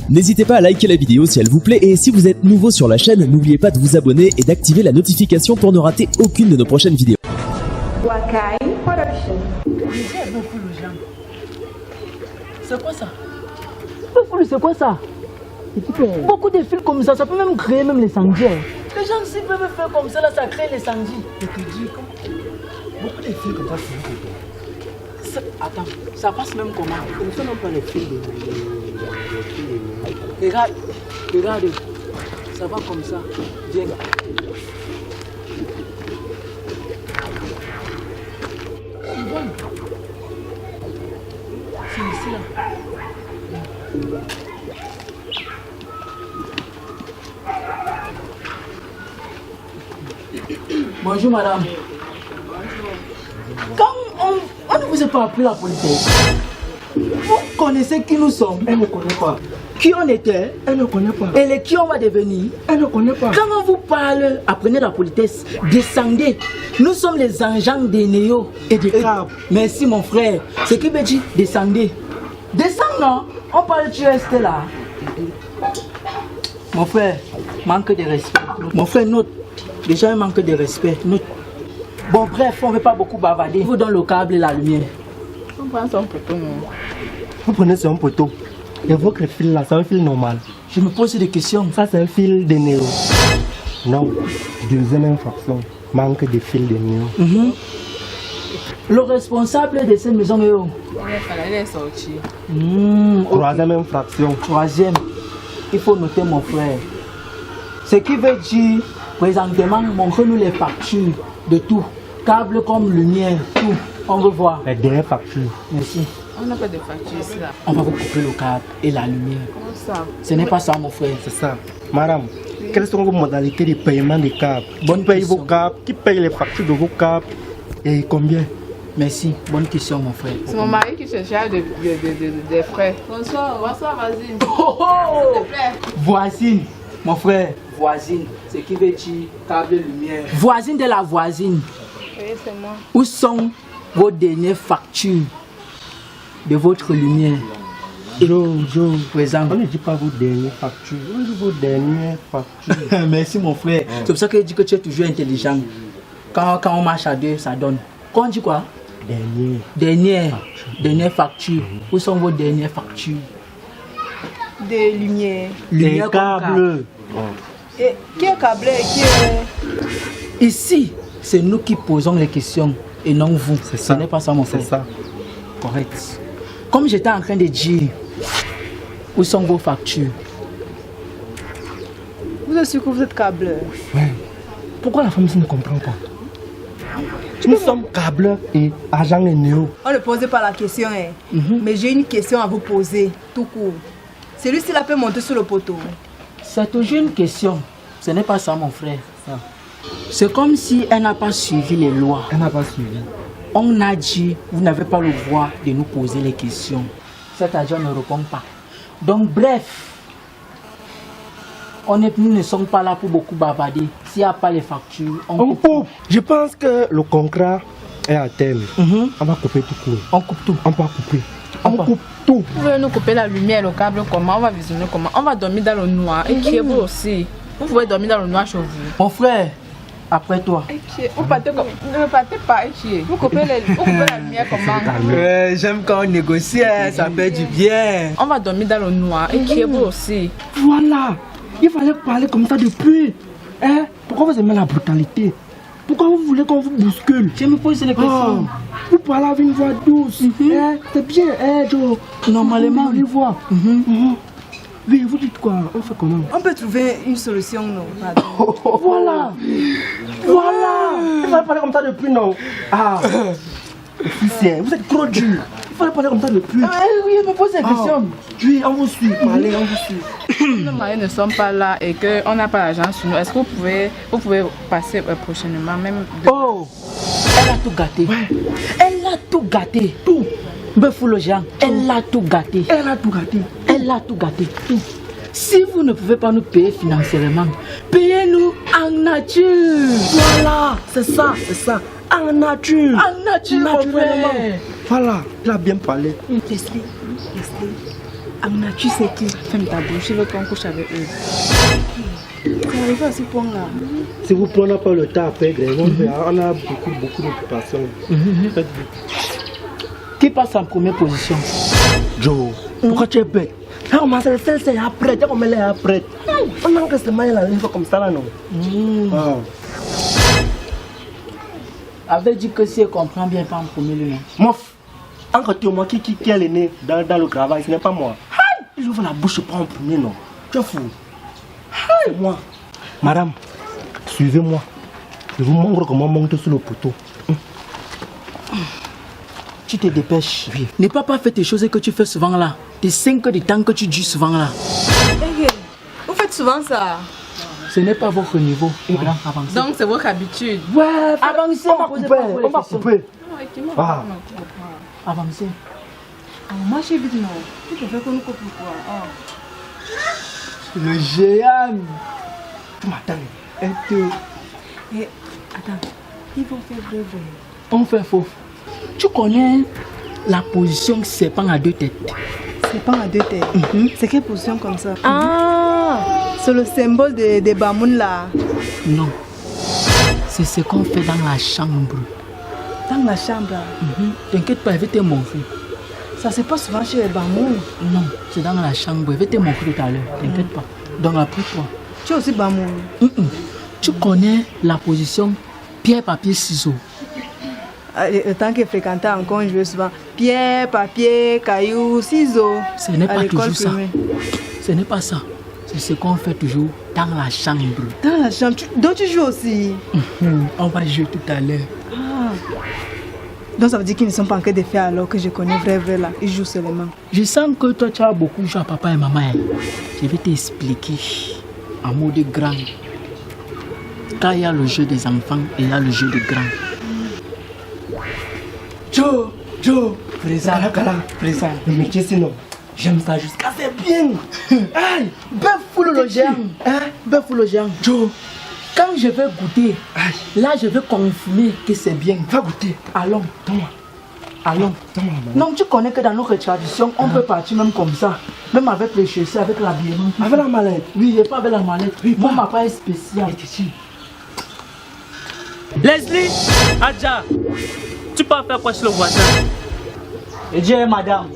N'hésitez pas à liker la vidéo si elle vous plaît et si vous êtes nouveau sur la chaîne, n'oubliez pas de vous abonner et d'activer la notification pour ne rater aucune de nos prochaines vidéos. Wakai Production. C'est quoi ça? C'est quoi ça? Beaucoup de fils comme ça peut même créer même les sangliers. Les gens s'ils peuvent faire comme ça, là, ça crée les sangliers. Je te dis, beaucoup de fils comme ça, c'est Attends, ça passe même comment? comme ça, non pas les fils de Regarde, regarde, ça va comme ça. Viens. C'est bon. C'est ici là. Bonjour madame. Quand on ne vous a pas appris la politesse, vous connaissez qui nous sommes? Elle ne connaît pas. Qui on était? Elle ne connaît pas. Et les qui on va devenir? Elle ne connaît pas. Quand on vous parle, apprenez la politesse, descendez. Nous sommes les agents des néos Et des crabes. Merci mon frère. Ce qui veut dire descendez. Descends non? On parle, tu restes là. Mon frère, manque de respect. Mon frère, note. Déjà un manque de respect. Note. Bon bref, on ne veut pas beaucoup bavarder. Vous donne le câble et la lumière. On prend son poteau, non? Vous prenez sur un poteau. Et votre fil là, c'est un fil normal. Je me pose des questions. Ça, c'est un fil de néo. Non. Deuxième infraction. Manque de fil de néo. Le responsable de cette maison est où? Il est sorti. Troisième infraction. Troisième, il faut noter mon frère. Ce qui veut dire, présentement, montrez-nous les factures de tout. Câble comme lumière, tout. On veut voir. Les dernières factures. Merci. On n'a pas de facture ici là. On va vous couper le câble et la lumière. Comment ça? Ce n'est pas ça mon frère. C'est ça. Madame, quelles sont vos modalités de paiement des câbles? Bonne Qui paye question. vos câbles? Qui paye les factures de vos câbles? Et combien? Merci. Bonne question mon frère. C'est mon mari qui se charge des frais. Bonsoir, bonsoir, vas-y. Oh, oh. S'il te plaît. Voisine, mon frère. Voisine, ce qui veut dire câble lumière. Voisine de la voisine. Oui, c'est moi. Où sont vos dernières factures de votre lumière? Jo, Présent. on ne dit pas vos dernières factures, on dit vos dernières factures. Merci mon frère. C'est pour ça que je dis que tu es toujours intelligent. Quand on marche à deux, ça donne. Quand on dit quoi? Dernière facture. Où sont vos dernières factures? Des lumières. Les Lumière comme câbles. Et qui est câblé et qui est... Ici, c'est nous qui posons les questions et non vous. C'est Ce ça. n'est pas ça mon frère. C'est ça. Correct. Comme j'étais en train de dire, où sont vos factures? Vous êtes sûr que vous êtes câbleur? Ouais. Pourquoi la femme ici ne comprend pas? Nous sommes câbleurs et agents de néo. On ne posait pas la question, hein. Mais j'ai une question à vous poser, tout court. Celui-ci là peut monter sur le poteau. C'est toujours une question. Ce n'est pas ça mon frère. C'est comme si elle n'a pas suivi les lois. Elle n'a pas suivi. On a dit, vous n'avez pas le droit de nous poser les questions. Cet agent ne répond pas. Donc bref, nous ne sommes pas là pour beaucoup bavarder. S'il n'y a pas les factures, On coupe. Je pense que le contrat est à terme. On va couper tout court. On coupe tout. On va couper. On On va. coupe tout. Vous voulez nous couper la lumière, le câble comment? On va visionner comment? On va dormir dans le noir. Et qui est vous aussi? Vous pouvez dormir dans le noir chez vous. Mon frère, après toi. Vous partez comme... Ne partez pas, Echier. Vous coupez la lumière comment? J'aime quand on négocie, ça fait du bien. On va dormir dans le noir. Et qui est vous aussi? Voilà. Il fallait parler comme ça depuis. Hein? Pourquoi vous aimez la brutalité? Pourquoi vous voulez qu'on vous bouscule? Je me pose les questions. Vous parlez avec une voix douce. Hein? C'est bien, hein, Joe? Normalement. Vous voulez voir. Oui, vous dites quoi? On fait comment? On peut trouver une solution, non? Pardon. Voilà. Voilà. Il fallait parler comme ça depuis, non? Ah. Officier, vous êtes trop dur. Il fallait parler comme ça depuis. Oui, je me pose des questions. Oui, on vous suit. Parlez, on vous suit. Nos maris ne sont pas là et qu'on n'a pas l'argent sur nous. Est-ce que vous pouvez passer prochainement même Oh, elle a tout gâté. Elle a tout gâté. Tout. Befou le gens, elle a tout gâté. Elle a tout gâté. Elle a tout gâté. Tout. Si vous ne pouvez pas nous payer financièrement, payez-nous en nature. Voilà, c'est ça, c'est ça. En nature. En nature, mon frère. Voilà, il a bien parlé. Leslie, Amna, tu sais qui? Ferme ta bouche, je veux qu'on couche avec eux. C'est arrivé à ce point-là. Si vous prenez pas le temps à perdre, on a beaucoup d'occupations. Faites vite. Qui passe en première position? Joe, pourquoi tu es bête? Ah, on c'est après, on met les après. On a que ce mail là, il faut comme ça là, non? Avait dit que si elle comprend bien, pas en premier lieu. Mof, encore tu moi qui est l'aîné dans le travail, ce n'est pas moi. Il ouvre la bouche pas en premier, non? Tu es fou. C'est moi. Madame, suivez-moi. Je vous montre comment monter sur le poteau. Tu te dépêches. Oui. N'aie pas fait tes choses que tu fais souvent là. Tes 5 heures de temps que tu dis souvent là. Hey, vous faites souvent ça. Ce n'est pas votre niveau. Madame, avancez. Donc c'est votre habitude. Ouais, avancez. On va couper. Ah. Avancez. Moi, je suis vite, non. Tu te fais qu'on nous coupe pourquoi? Le géant. Tu m'attends. Et attends, ils vont faire vrai. On fait faux. Tu connais la position serpent à 2 têtes? Serpent à 2 têtes. C'est quelle position comme ça? Ah, c'est le symbole des Bamoun là. Non. C'est ce qu'on fait dans la chambre. Dans la chambre? T'inquiète pas, je vais te montrer. Ça se passe souvent chez les Bamoun? Non, c'est dans la chambre. Je vais te montrer tout à l'heure. T'inquiète pas. Donc appuie-toi. Tu es aussi Bamoun? Tu connais la position pierre, papier, ciseaux? Le temps que fréquentais encore, je jouais souvent pierre, papier, cailloux, ciseaux. Ce n'est pas toujours ça. Ce n'est pas ça. C'est ce qu'on fait toujours dans la chambre. Dans la chambre? Donc tu joues aussi? On va jouer tout à l'heure. Ah. Donc ça veut dire qu'ils ne sont pas encore des faits alors que je connais vrai là. Ils jouent seulement. Je sens que toi tu as beaucoup joué à papa et maman. Je vais t'expliquer en mode grand. Quand il y a le jeu des enfants et il y a le jeu des grands. Joe, présent, présent. Le métier c'est non. J'aime ça jusqu'à c'est bien. Aïe, bœuf foule le géant. Bœuf foule le géant. Joe, quand je vais goûter, là je vais confirmer que c'est bien. Va goûter. Allons, allons. Non, tu connais que dans notre tradition, on peut partir même comme ça. Même avec les chaussures, avec l'habillement. Avec la mallette? Oui, pas avec la mallette. Oui, mon papa est spécial. Leslie, Adja, tu peux faire quoi sur le voisin? Et Dieu, madame.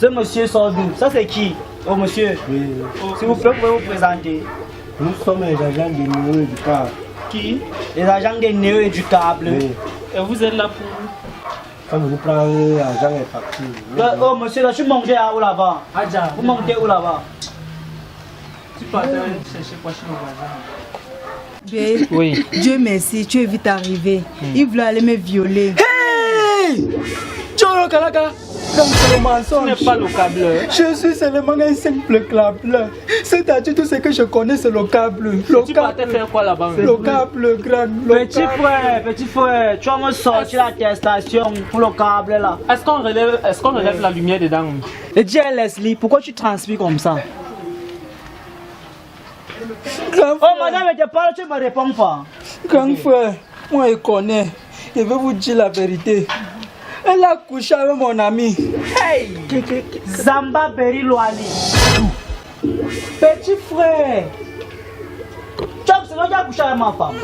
Ce monsieur sort d'où? Ça c'est qui? Oh monsieur. Oui. S'il vous plaît, pouvez vous présenter? Nous sommes les agents de Néo et du câble. Qui? Les agents de Néo et du câble. Oui. Et vous êtes là pour... Quand vous prenez l'argent et facture. Oh monsieur, là, tu montes où là-bas? Adja, Vous montez où là-bas? Tu peux aller chercher quoi chez le voisin? Bé, Oui. Dieu merci, tu es vite arrivé. Il voulait aller me violer. hey! Choro Kalaka! Comme c'est le Tu mensonge. n'es pas le câbleur. Je suis seulement un simple câble. C'est-à-dire tout ce que je connais, c'est le câble. Le Tu partais câble. faire quoi là-bas? Le câble grand. Le Petit frère, tu vas me sortir l'attestation pour le câble là. Est-ce qu'on relève la lumière dedans? Et Dieu Leslie, pourquoi tu transpires comme ça? grand Oh madame, je te parle, tu ne me réponds pas. Grand frère, moi je connais. Je vais vous dire la vérité. Elle a couché avec mon ami. Hey! Zamba Beri Loali. Petit frère. Tu as couché avec ma femme.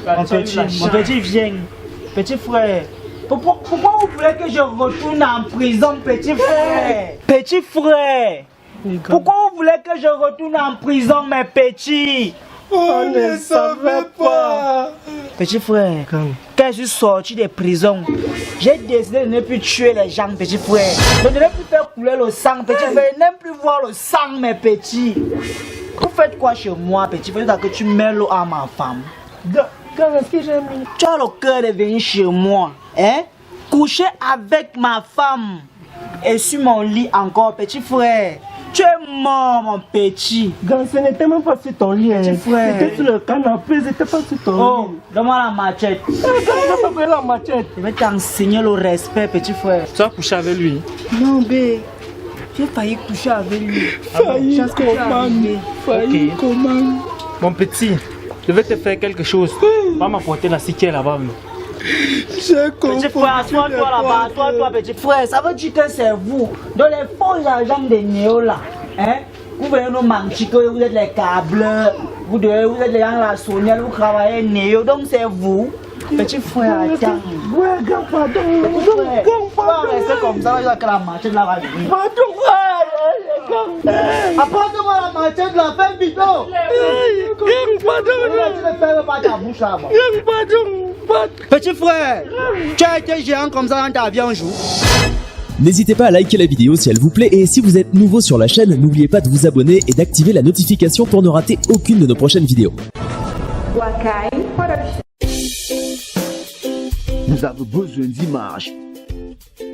Mon petit, viens. Petit frère. Pourquoi vous voulez que je retourne en prison, petit frère? Petit frère. Pourquoi vous voulez que je retourne en prison, mes petits? On ne savait pas. Petit frère, quand je suis sorti de prison, j'ai décidé de ne plus tuer les gens, petit frère. De ne plus faire couler le sang, petit frère. De ne plus voir le sang, mes petits. Vous faites quoi chez moi, petit frère, que tu mets l'eau à ma femme? Tu as le cœur de venir chez moi, hein? Coucher avec ma femme et sur mon lit encore, petit frère. Tu es mort, mon petit. Gars, ce n'était même pas sur ton lit. Petit frère. C'était sur le canapé, c'était pas sur ton Oh, lit. donne-moi la machette. Quand tu as la machette. Je vais t'enseigner le respect, petit frère. Tu as couché avec lui? Non, bé. J'ai failli coucher avec lui. Failli comment? Failli comment? Mon petit, je vais te faire quelque chose. Va m'apporter la cicaille là-bas. J'ai compris. Petit frère, assois-toi là-bas, assois-toi, petit frère. Ça veut dire que c'est vous, dans les faux agents de Néo là. Hein? Vous venez nous mentir que vous êtes les câbles, vous êtes les gens de la Sonia, vous travaillez Néo, donc c'est vous. Petit frère, attends. Ouais, grand pardon. On va rester comme ça, là, que la machette là va venir. Pardon, frère. Apporte-moi la machette là, fais vite. Grand pardon. Tu ne fermes pas ta bouche là. Grand pardon. Petit frère, tu as été géant comme ça dans ta vie un jour. N'hésitez pas à liker la vidéo si elle vous plaît et si vous êtes nouveau sur la chaîne, n'oubliez pas de vous abonner et d'activer la notification pour ne rater aucune de nos prochaines vidéos. Wakai Production. Vous avez besoin d'images,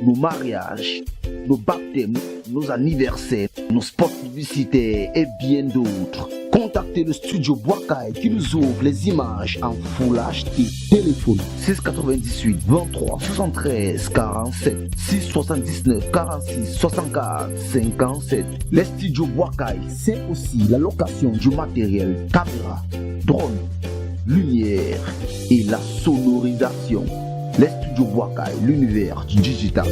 nos mariages, nos baptêmes, nos anniversaires, nos spots publicitaires et bien d'autres. Contactez le studio Wakai qui nous ouvre les images en Full HD. Téléphone 698 23 73 47 679 46 64 57. Les studios Wakai, c'est aussi la location du matériel caméra, drone, lumière et la sonorisation. Les studios Wakai, l'univers du digital.